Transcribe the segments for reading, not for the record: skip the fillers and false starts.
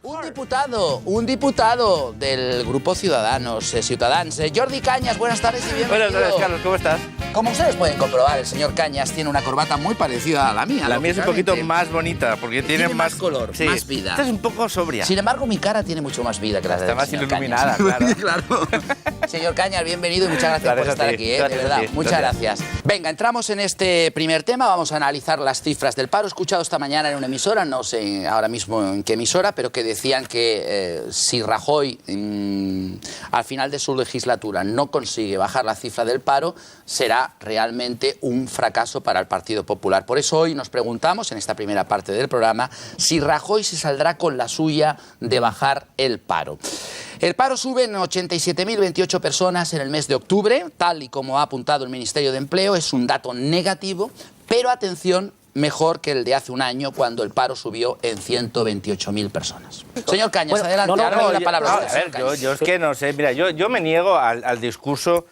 Un diputado del grupo Ciudadanos, Ciutadans. Jordi Cañas, buenas tardes y bienvenido. Buenas tardes, Carlos, ¿cómo estás? Como ustedes pueden comprobar, el señor Cañas tiene una corbata muy parecida a la mía. La mía es un poquito más bonita, porque tiene más color, sí, más vida. Esta es un poco sobria. Sin embargo, mi cara tiene mucho más vida que la de Está más iluminada, claro. Claro. Señor Cañas, bienvenido y muchas gracias por estar aquí, de verdad. Muchas gracias. Venga, entramos en este primer tema. Vamos a analizar las cifras del paro. He escuchado esta mañana en una emisora, no sé ahora mismo en qué emisora, pero que decían que si Rajoy al final de su legislatura no consigue bajar la cifra del paro, será realmente un fracaso para el Partido Popular. Por eso hoy nos preguntamos, en esta primera parte del programa, si Rajoy se saldrá con la suya de bajar el paro. El paro sube en 87.028 personas en el mes de octubre, tal y como ha apuntado el Ministerio de Empleo. Es un dato negativo, pero atención, mejor que el de hace un año, cuando el paro subió en 128.000 personas. Señor Cañas, adelante, ahora la palabra. Yo es que no sé, mira, yo me niego al discurso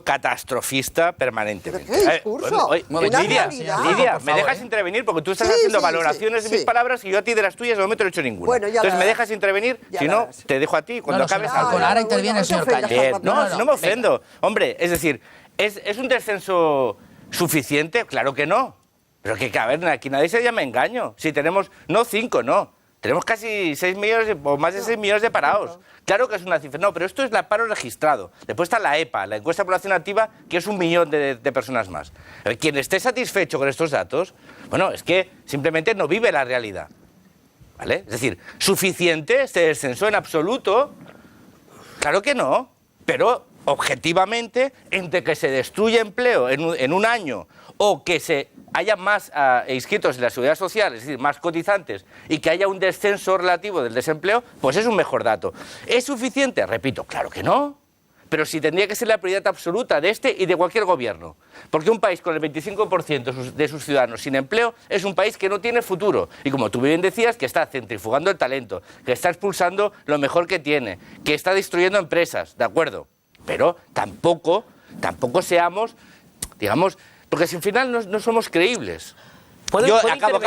catastrofista permanentemente. ¿Pero qué discurso? Lidia, ¿me dejas intervenir? Porque tú estás haciendo valoraciones de mis palabras y yo a ti de las tuyas de momento no he hecho ninguna. Bueno, entonces me dejas intervenir, si no, te dejo a ti cuando acabes. Ahora interviene el señor Cañas. No me ofendo. Hombre, es decir, ¿es un descenso suficiente? Claro que no. Pero que, a ver, aquí nadie se llama engaño. Si tenemos, no 5, no. Tenemos casi 6 millones o más de 6 millones de parados. Claro que es una cifra. No, pero esto es el paro registrado. Después está la EPA, la encuesta de población activa, que es 1 millón de personas más. Quien esté satisfecho con estos datos, bueno, es que simplemente no vive la realidad. ¿Vale? Es decir, ¿suficiente este descenso en absoluto? Claro que no. Pero, objetivamente, entre que se destruye empleo en un año o que se haya más inscritos en la Seguridad Social, es decir, más cotizantes, y que haya un descenso relativo del desempleo, pues es un mejor dato. ¿Es suficiente? Repito, claro que no. Pero sí tendría que ser la prioridad absoluta de este y de cualquier gobierno. Porque un país con el 25% de sus ciudadanos sin empleo es un país que no tiene futuro. Y como tú bien decías, que está centrifugando el talento, que está expulsando lo mejor que tiene, que está destruyendo empresas, ¿de acuerdo? Pero tampoco seamos, digamos, porque si al final no somos creíbles. Yo acabo.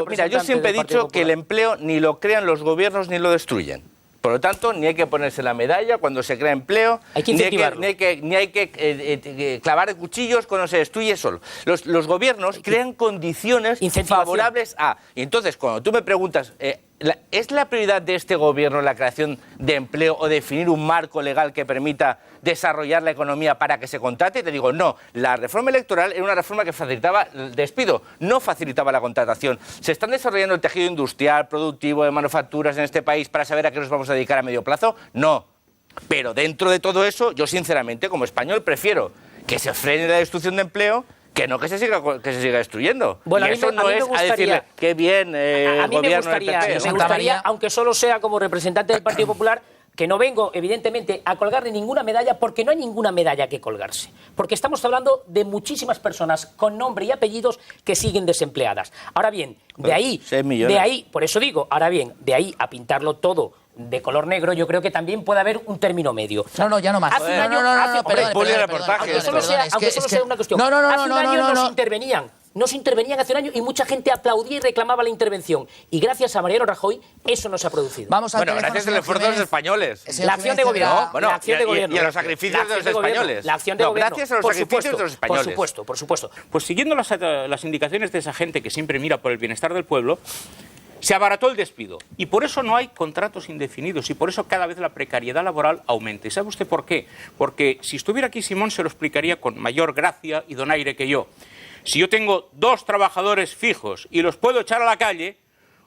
Mira, yo siempre he dicho que el empleo ni lo crean los gobiernos ni lo destruyen. Por lo tanto, ni hay que ponerse la medalla cuando se crea empleo, ni hay que clavar cuchillos cuando se destruye solo. Los gobiernos crean condiciones favorables a... Y entonces, cuando tú me preguntas, ¿es la prioridad de este gobierno la creación de empleo o definir un marco legal que permita desarrollar la economía para que se contrate? Te digo, no. La reforma electoral era una reforma que facilitaba el despido, no facilitaba la contratación. ¿Se están desarrollando el tejido industrial, productivo, de manufacturas en este país para saber a qué nos vamos a dedicar a medio plazo? No. Pero dentro de todo eso, yo sinceramente, como español, prefiero que se frene la destrucción de empleo que no que se siga destruyendo. Bueno, y eso no es a decirle qué bien gobierno del PP. Me gustaría, aunque solo sea como representante del Partido Popular, que no vengo, evidentemente, a colgarle ninguna medalla, porque no hay ninguna medalla que colgarse. Porque estamos hablando de muchísimas personas con nombre y apellidos que siguen desempleadas. Ahora bien, de ahí, por eso digo, ahora bien, de ahí a pintarlo todo de color negro, yo creo que también puede haber un término medio. No, ya no más. Hace un año, aunque solo sea una cuestión, hace un año no se intervenían hace un año y mucha gente aplaudía y reclamaba la intervención. Y gracias a Mariano Rajoy, eso no se ha producido. Gracias al esfuerzo de los españoles. La acción de gobierno. Y a los sacrificios de los españoles. La acción de gobierno. Gracias a los sacrificios de los españoles. Por supuesto. Pues siguiendo las indicaciones de esa gente que siempre mira por el bienestar del pueblo, se abarató el despido y por eso no hay contratos indefinidos y por eso cada vez la precariedad laboral aumenta. ¿Y sabe usted por qué? Porque si estuviera aquí Simón se lo explicaría con mayor gracia y donaire que yo. Si yo tengo 2 trabajadores fijos y los puedo echar a la calle,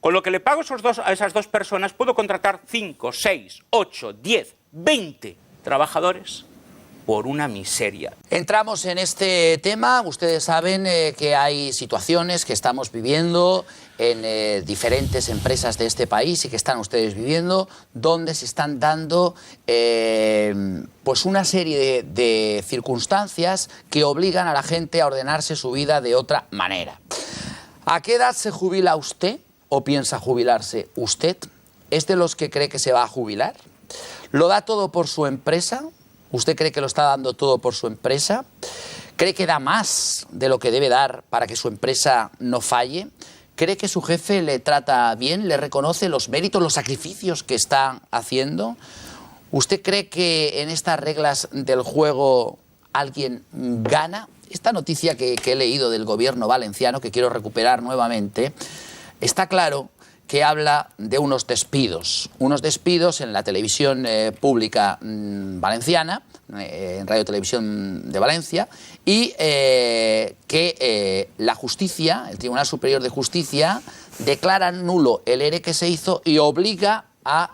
con lo que le pago a esas 2 personas puedo contratar 5, 6, 8, 10, 20 trabajadores por una miseria. Entramos en este tema. Ustedes saben que hay situaciones que estamos viviendo en diferentes empresas de este país y que están ustedes viviendo, donde se están dando pues una serie de circunstancias que obligan a la gente a ordenarse su vida de otra manera. ¿A qué edad se jubila usted o piensa jubilarse usted? ¿Es de los que cree que se va a jubilar? ¿Lo da todo por su empresa? ¿Usted cree que lo está dando todo por su empresa? ¿Cree que da más de lo que debe dar para que su empresa no falle? ¿Cree que su jefe le trata bien, le reconoce los méritos, los sacrificios que está haciendo? ¿Usted cree que en estas reglas del juego alguien gana? Esta noticia que he leído del gobierno valenciano, que quiero recuperar nuevamente, está claro que habla de unos despidos en la televisión pública valenciana, en Radio Televisión de Valencia, y que la justicia, el Tribunal Superior de Justicia, declara nulo el ERE que se hizo y obliga a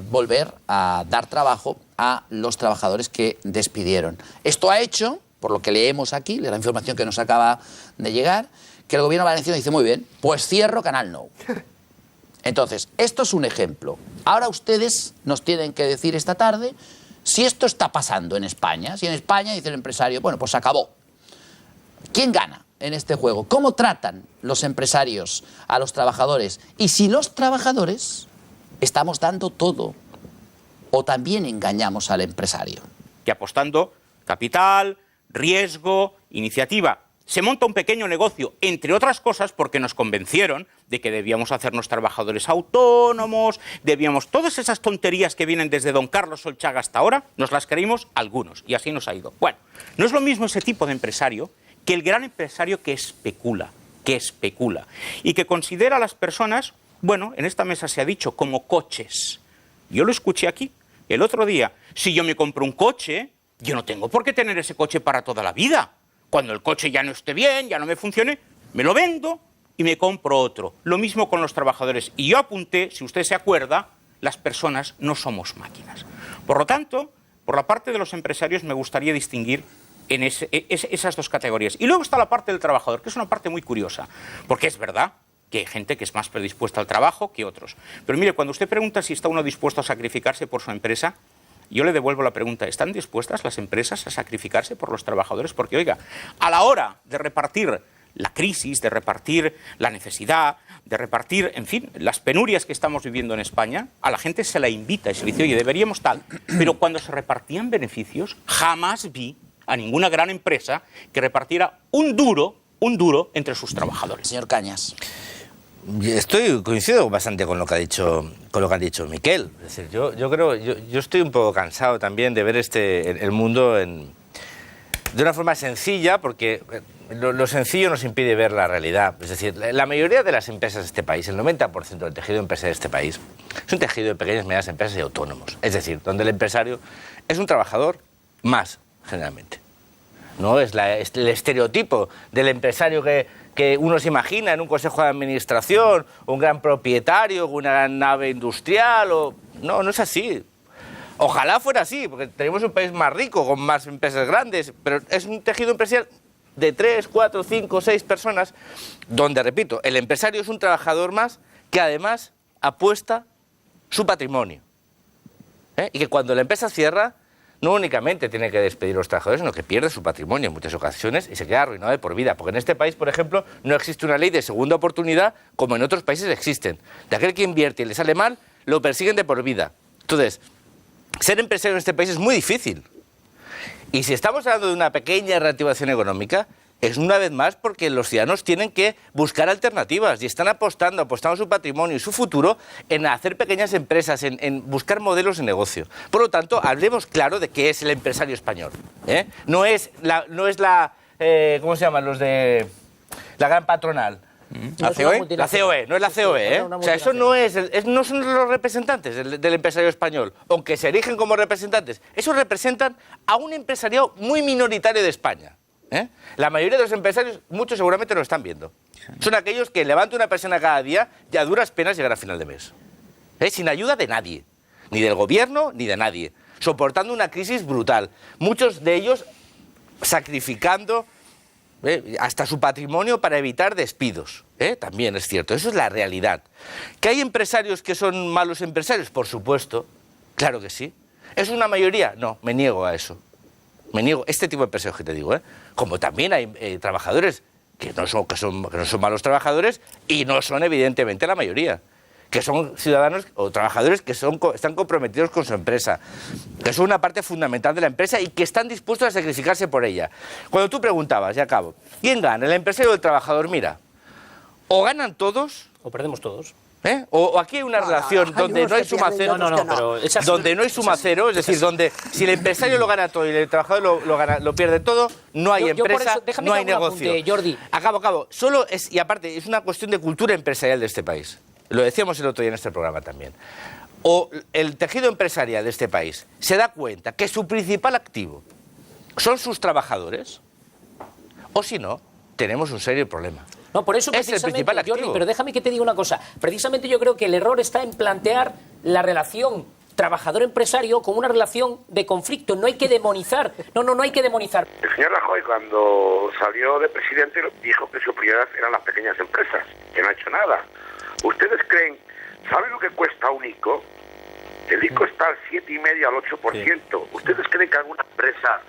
volver a dar trabajo a los trabajadores que despidieron. Esto ha hecho, por lo que leemos aquí, la información que nos acaba de llegar, que el gobierno valenciano dice, muy bien, pues cierro Canal Nou. Entonces, esto es un ejemplo. Ahora ustedes nos tienen que decir esta tarde si esto está pasando en España. Si en España dice el empresario, bueno, pues acabó. ¿Quién gana en este juego? ¿Cómo tratan los empresarios a los trabajadores? Y si los trabajadores estamos dando todo o también engañamos al empresario. Y apostando capital, riesgo, iniciativa. Se monta un pequeño negocio, entre otras cosas, porque nos convencieron de que debíamos hacernos trabajadores autónomos, debíamos... Todas esas tonterías que vienen desde don Carlos Solchaga hasta ahora, nos las creímos algunos, y así nos ha ido. Bueno, no es lo mismo ese tipo de empresario que el gran empresario que especula, y que considera a las personas, bueno, en esta mesa se ha dicho, como coches. Yo lo escuché aquí, el otro día. Si yo me compro un coche, yo no tengo por qué tener ese coche para toda la vida. Cuando el coche ya no esté bien, ya no me funcione, me lo vendo y me compro otro. Lo mismo con los trabajadores. Y yo apunté, si usted se acuerda, las personas no somos máquinas. Por lo tanto, por la parte de los empresarios me gustaría distinguir en esas dos categorías. Y luego está la parte del trabajador, que es una parte muy curiosa, porque es verdad que hay gente que es más predispuesta al trabajo que otros. Pero mire, cuando usted pregunta si está uno dispuesto a sacrificarse por su empresa, yo le devuelvo la pregunta, ¿están dispuestas las empresas a sacrificarse por los trabajadores? Porque, oiga, a la hora de repartir la crisis, de repartir la necesidad, de repartir, en fin, las penurias que estamos viviendo en España, a la gente se la invita y se le dice, oye, deberíamos tal. Pero cuando se repartían beneficios, jamás vi a ninguna gran empresa que repartiera un duro entre sus trabajadores. Señor Cañas. Coincido bastante con lo que ha dicho Miquel. Es decir, yo estoy un poco cansado también de ver el mundo de una forma sencilla, porque lo sencillo nos impide ver la realidad. Es decir, la mayoría de las empresas de este país, el 90% del tejido empresarial de este país, es un tejido de pequeñas y medianas empresas y autónomos. Es decir, donde el empresario es un trabajador más, generalmente. No es el estereotipo del empresario que uno se imagina en un consejo de administración, un gran propietario, una gran nave industrial, no es así. Ojalá fuera así, porque tenemos un país más rico, con más empresas grandes, pero es un tejido empresarial de 3, 4, 5, 6 personas, donde, repito, el empresario es un trabajador más que además apuesta su patrimonio. Y que cuando la empresa cierra, no únicamente tiene que despedir a los trabajadores, sino que pierde su patrimonio en muchas ocasiones y se queda arruinado de por vida. Porque en este país, por ejemplo, no existe una ley de segunda oportunidad como en otros países existen. De aquel que invierte y le sale mal, lo persiguen de por vida. Entonces, ser empresario en este país es muy difícil. Y si estamos hablando de una pequeña reactivación económica, es una vez más porque los ciudadanos tienen que buscar alternativas y están apostando su patrimonio y su futuro en hacer pequeñas empresas, en buscar modelos de negocio. Por lo tanto, hablemos claro de qué es el empresario español. No es la ¿cómo se llaman los de la gran patronal? ¿La COE? La COE, no es la COE, O sea, eso no son los representantes del empresario español, aunque se erigen como representantes. Esos representan a un empresariado muy minoritario de España. La mayoría de los empresarios, muchos seguramente lo están viendo. Son aquellos que levantan una persona cada día y a duras penas llegar a final de mes. Sin ayuda de nadie, ni del gobierno ni de nadie, soportando una crisis brutal. Muchos de ellos sacrificando hasta su patrimonio para evitar despidos. También es cierto, eso es la realidad. ¿Que hay empresarios que son malos empresarios? Por supuesto, claro que sí. ¿Es una mayoría? No, me niego a eso. Me niego, este tipo de empresarios que te digo, como también hay trabajadores que no son malos trabajadores y no son evidentemente la mayoría, que son ciudadanos o trabajadores que están comprometidos con su empresa, que son una parte fundamental de la empresa y que están dispuestos a sacrificarse por ella. Cuando tú preguntabas, ya acabo, ¿quién gana, el empresario o el trabajador? Mira, o ganan todos... O perdemos todos. O aquí hay una relación donde no hay suma cero, donde no hay suma cero, es decir, donde si el empresario lo gana todo y el trabajador lo pierde todo, no hay empresa, no hay negocio. Apunte, Jordi. Acabo. Solo es, y aparte, es una cuestión de cultura empresarial de este país. Lo decíamos el otro día en este programa también. O el tejido empresarial de este país se da cuenta que su principal activo son sus trabajadores, o si no, tenemos un serio problema. No, por eso es el principal activo. Jordi, pero déjame que te diga una cosa. Precisamente yo creo que el error está en plantear la relación trabajador-empresario como una relación de conflicto. No hay que demonizar. No hay que demonizar. El señor Rajoy, cuando salió de presidente, dijo que su prioridad eran las pequeñas empresas, que no ha hecho nada. ¿Ustedes creen, saben lo que cuesta un ICO? El ICO está al 7,5 al 8%. ¿Ustedes creen que alguna empresa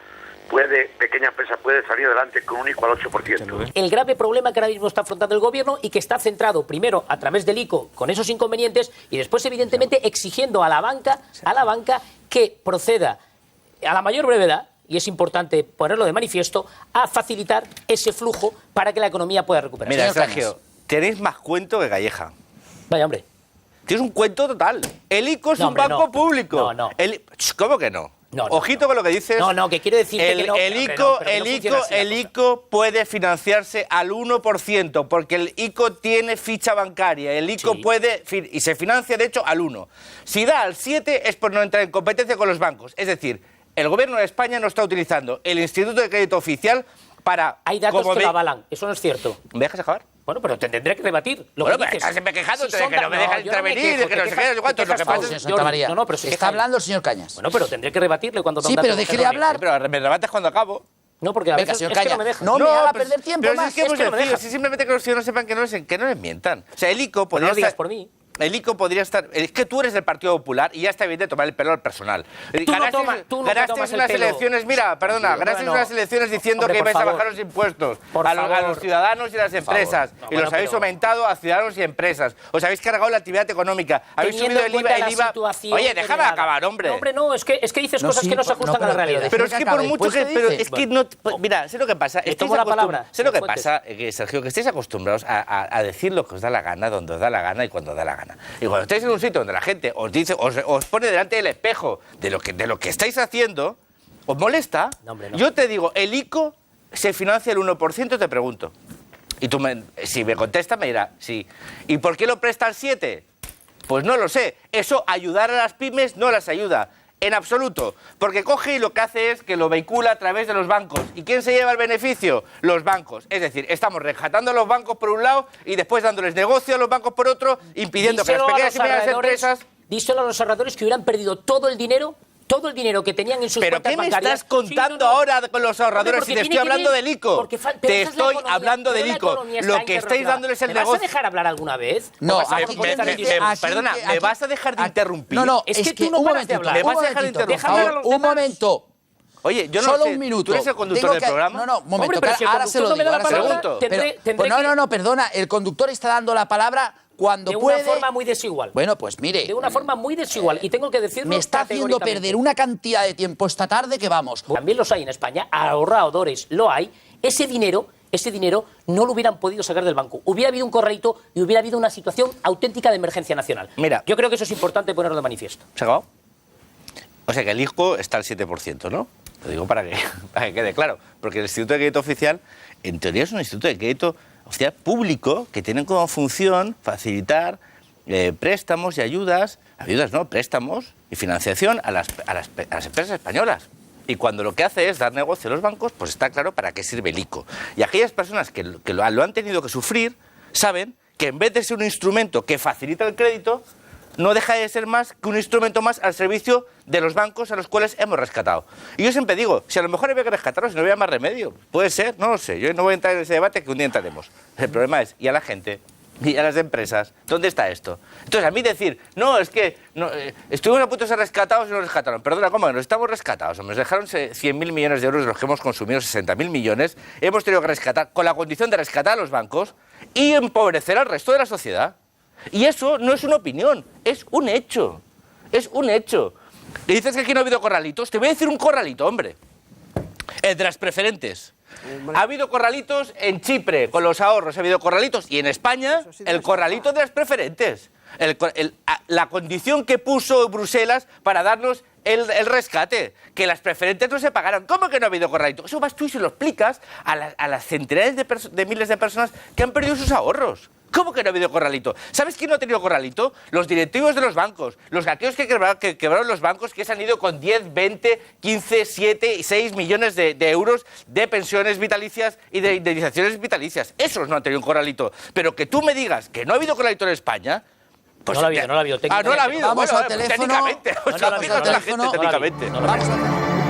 pequeña empresa puede salir adelante con un ICO al 8%? El grave problema que ahora mismo está afrontando el gobierno y que está centrado primero a través del ICO con esos inconvenientes y después evidentemente exigiendo a la banca que proceda a la mayor brevedad, y es importante ponerlo de manifiesto, a facilitar ese flujo para que la economía pueda recuperarse. Mira, Sergio, tenéis más cuento que Calleja. Vaya, hombre. Tienes un cuento total. El ICO es un banco público. No. ¿Cómo que no? Ojito con lo que dices. No, que quiero decir que no. El ICO puede financiarse al 1%, porque el ICO tiene ficha bancaria. El ICO puede, y se financia de hecho al 1%. Si da al 7% es por no entrar en competencia con los bancos. Es decir, el gobierno de España no está utilizando el Instituto de Crédito Oficial para... Hay datos que lo avalan, eso no es cierto. ¿Me dejas acabar? Bueno, pero te tendré que debatir. Bueno, pero estás siempre quejándote de que no me dejan intervenir, de que no sé qué, cuánto. Lo que pasa es Santa María. Está hablando el señor Cañas. Bueno, pero tendré que rebatirle cuando... Sí, pero déjele hablar. Pero me rebates cuando acabo. No, porque a veces señor es que Cañas, no me dejan. no me haga perder tiempo pero más. Es que hemos decidido, si simplemente que los ciudadanos sepan que no les mientan. O sea, el ICO podría No lo digas estar... por mí. El ICO podría estar... Es que tú eres del Partido Popular y ya está bien de tomar el pelo al personal. Ganasteis unas elecciones... Mira, perdona, ganasteis unas elecciones diciendo que ibais a bajar los impuestos a los ciudadanos y a las empresas. Y los habéis aumentado a ciudadanos y empresas. Os habéis cargado la actividad económica. Habéis subido el IVA... Oye, déjame acabar, hombre. Hombre, no, es que dices cosas que no se ajustan a la realidad. Pero es que por mucho que... Pero es que no... Mira, sé lo que pasa. Tomo la palabra. Sé lo que pasa, Sergio, que estáis acostumbrados a decir lo que os da la gana, donde os da la gana y cuando os da la gana. Y cuando estáis en un sitio donde la gente os dice, os pone delante del espejo de lo que estáis haciendo, os molesta. No, hombre, no. Yo te digo, el ICO se financia el 1%, te pregunto. Y tú, si me contestas, me dirás, sí. ¿Y por qué lo presta el 7%? Pues no lo sé. Eso, ayudar a las pymes, no las ayuda. En absoluto, porque coge y lo que hace es que lo vehicula a través de los bancos. ¿Y quién se lleva el beneficio? Los bancos. Es decir, estamos rescatando a los bancos por un lado y después dándoles negocio a los bancos por otro, impidiendo que las pequeñas y medianas empresas... Díselo a los ahorradores que hubieran perdido todo el dinero que tenían en sus cuentas bancarias. ¿Pero qué me estás contando ahora con los ahorradores si te estoy hablando del ICO? Te estoy hablando del ICO. Lo que estáis dándoles el negocio... ¿Me vas a dejar hablar alguna vez? No, perdona, ¿me vas a dejar de interrumpir? No, es que tú no paras de hablar. ¿Me vas a dejar de interrumpir? Un momento. Oye, yo no Solo sé, un minuto. ¿tú eres el conductor del programa? No, un momento, Hombre, ahora se lo digo. No, perdona, el conductor está dando la palabra cuando puede... De una forma muy desigual. Bueno, pues mire... De una forma muy desigual, y tengo que decirlo me está haciendo perder una cantidad de tiempo esta tarde que vamos. También los hay en España, ahorradores lo hay. Ese dinero no lo hubieran podido sacar del banco. Hubiera habido un corralito y hubiera habido una situación auténtica de emergencia nacional. Mira, yo creo que eso es importante ponerlo de manifiesto. ¿Se ha acabado? O sea que el ICO está al 7%, ¿no? Lo digo para que quede claro. Porque el Instituto de Crédito Oficial, en teoría, es un instituto de crédito oficial público que tiene como función facilitar préstamos y préstamos y financiación a las empresas españolas. Y cuando lo que hace es dar negocio a los bancos, pues está claro para qué sirve el ICO. Y aquellas personas que lo han tenido que sufrir saben que en vez de ser un instrumento que facilita el crédito, no deja de ser más que un instrumento más al servicio de los bancos a los cuales hemos rescatado. Y yo siempre digo, si a lo mejor había que rescatarlos, si no había más remedio, puede ser, no lo sé, yo no voy a entrar en ese debate que un día entraremos. El problema es, ¿y a la gente? ¿Y a las empresas? ¿Dónde está esto? Entonces, a mí decir, no, es que estuvimos a punto de ser rescatados y nos rescataron. Perdona, ¿cómo? Nos estamos rescatados. Nos dejaron 100.000 millones de euros de los que hemos consumido 60.000 millones. Hemos tenido que rescatar, con la condición de rescatar a los bancos y empobrecer al resto de la sociedad. Y eso no es una opinión, es un hecho. Es un hecho. Y dices que aquí no ha habido corralitos. Te voy a decir un corralito, hombre. El de las preferentes. Ha habido corralitos en Chipre, con los ahorros ha habido corralitos, y en España el corralito de las preferentes. La condición que puso Bruselas para darnos el rescate, que las preferentes no se pagaran. ¿Cómo que no ha habido corralito? Eso vas tú y se lo explicas a las centenares de miles de personas que han perdido sus ahorros. ¿Cómo que no ha habido corralito? ¿Sabes quién no ha tenido corralito? Los directivos de los bancos, aquellos que quebraron los bancos, que se han ido con 10, 20, 15, 7 y 6 millones de euros de pensiones vitalicias y de indemnizaciones vitalicias. Esos no han tenido un corralito. Pero que tú me digas que no ha habido corralito en España... Pues no lo ha habido, no lo ha habido. Ah, no lo ha habido. Vamos bueno, al teléfono. Técnicamente. No lo ha habido, Técnicamente. Vamos a...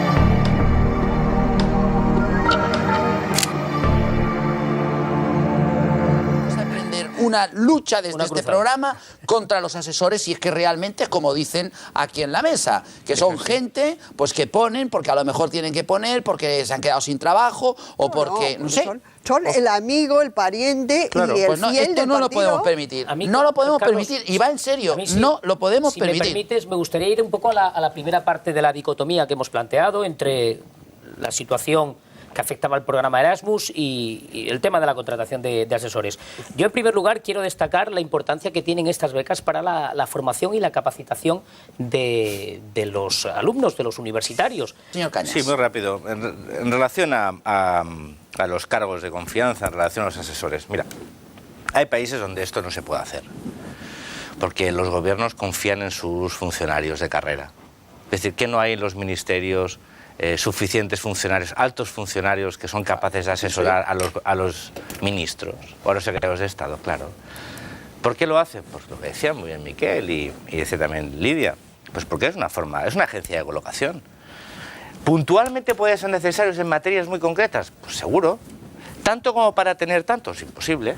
una lucha desde este programa contra los asesores, y es que realmente, como dicen aquí en la mesa, que son gente pues que ponen porque a lo mejor tienen que poner porque se han quedado sin trabajo o porque no sé. Son el amigo, el pariente, claro, y el pues no, fiel esto del no lo partido. podemos permitir. A mí, no lo podemos Carlos, permitir, y va en serio, sí, no lo podemos si permitir. Si me permites, me gustaría ir un poco a la primera parte de la dicotomía que hemos planteado entre la situación que afectaba al programa Erasmus y el tema de la contratación de asesores. Yo, en primer lugar, quiero destacar la importancia que tienen estas becas para la formación y la capacitación de los alumnos, de los universitarios. Señor Cañas. Sí, muy rápido. En relación a los cargos de confianza, en relación a los asesores. Mira, hay países donde esto no se puede hacer, porque los gobiernos confían en sus funcionarios de carrera. Es decir, que no hay en los ministerios suficientes funcionarios, altos funcionarios que son capaces de asesorar a los ministros o a los secretarios de Estado, claro. ¿Por qué lo hacen? Pues lo que decía muy bien Miquel y decía también Lidia, pues porque es una agencia de colocación. ¿Puntualmente pueden ser necesarios en materias muy concretas? Pues seguro. ¿Tanto como para tener tantos? Imposible.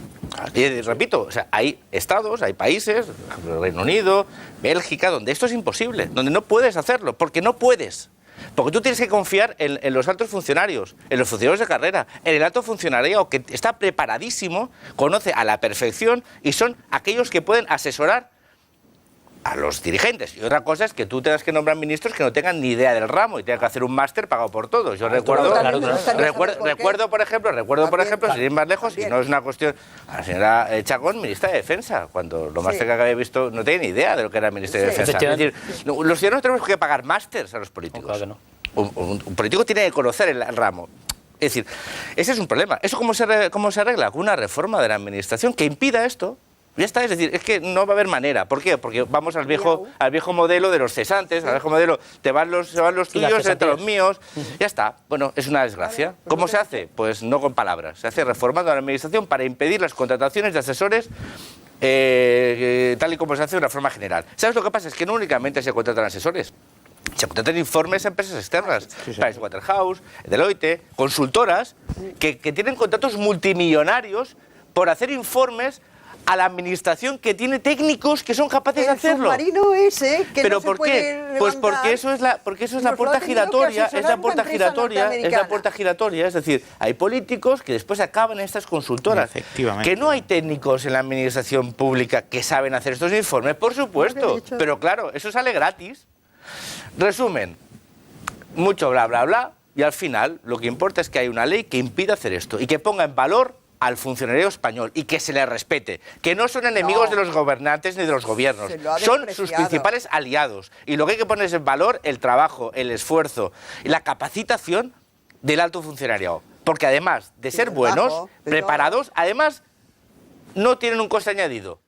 Y repito, o sea, hay estados, hay países, Reino Unido, Bélgica, donde esto es imposible, donde no puedes hacerlo, porque no puedes. Porque tú tienes que confiar en los altos funcionarios, en los funcionarios de carrera, en el alto funcionariado que está preparadísimo, conoce a la perfección y son aquellos que pueden asesorar a los dirigentes. Y otra cosa es que tú tengas que nombrar ministros que no tengan ni idea del ramo y tengan que hacer un máster pagado por todos. Yo recuerdo, por ejemplo, sin ir más lejos, y no es una cuestión, a la señora Chacón, ministra de Defensa, cuando lo más cerca que había visto no tenía ni idea de lo que era el Ministerio de Defensa. Es decir, los ciudadanos tenemos que pagar másters a los políticos. Claro que no. Un político tiene que conocer el ramo. Es decir, ese es un problema. ¿Eso cómo se arregla? Con una reforma de la administración que impida esto. Ya está, es decir, es que no va a haber manera. ¿Por qué? Porque vamos al viejo modelo de los cesantes, al viejo modelo, se van los tuyos entre los míos, ya está. Bueno, es una desgracia. ¿Cómo se hace? Pues no con palabras. Se hace reformando la administración para impedir las contrataciones de asesores tal y como se hace de una forma general. ¿Sabes lo que pasa? Es que no únicamente se contratan asesores. Se contratan informes a empresas externas, Pricewaterhouse, Deloitte, consultoras, que tienen contratos multimillonarios por hacer informes a la administración que tiene técnicos que son capaces de hacerlo. El submarino ese que ¿pero no se por puede qué? levantar, Pues porque eso es la puerta giratoria, es la puerta giratoria, es decir, hay políticos que después acaban en estas consultoras. Efectivamente. Que no hay técnicos en la administración pública que saben hacer estos informes, por supuesto, pero claro, eso sale gratis. Resumen, mucho bla bla bla, y al final lo que importa es que hay una ley que impida hacer esto y que ponga en valor al funcionario español y que se le respete, que no son enemigos de los gobernantes ni de los gobiernos, son sus principales aliados, y lo que hay que poner es en valor el trabajo, el esfuerzo y la capacitación del alto funcionariado, porque además de ser buenos, preparados, además no tienen un coste añadido.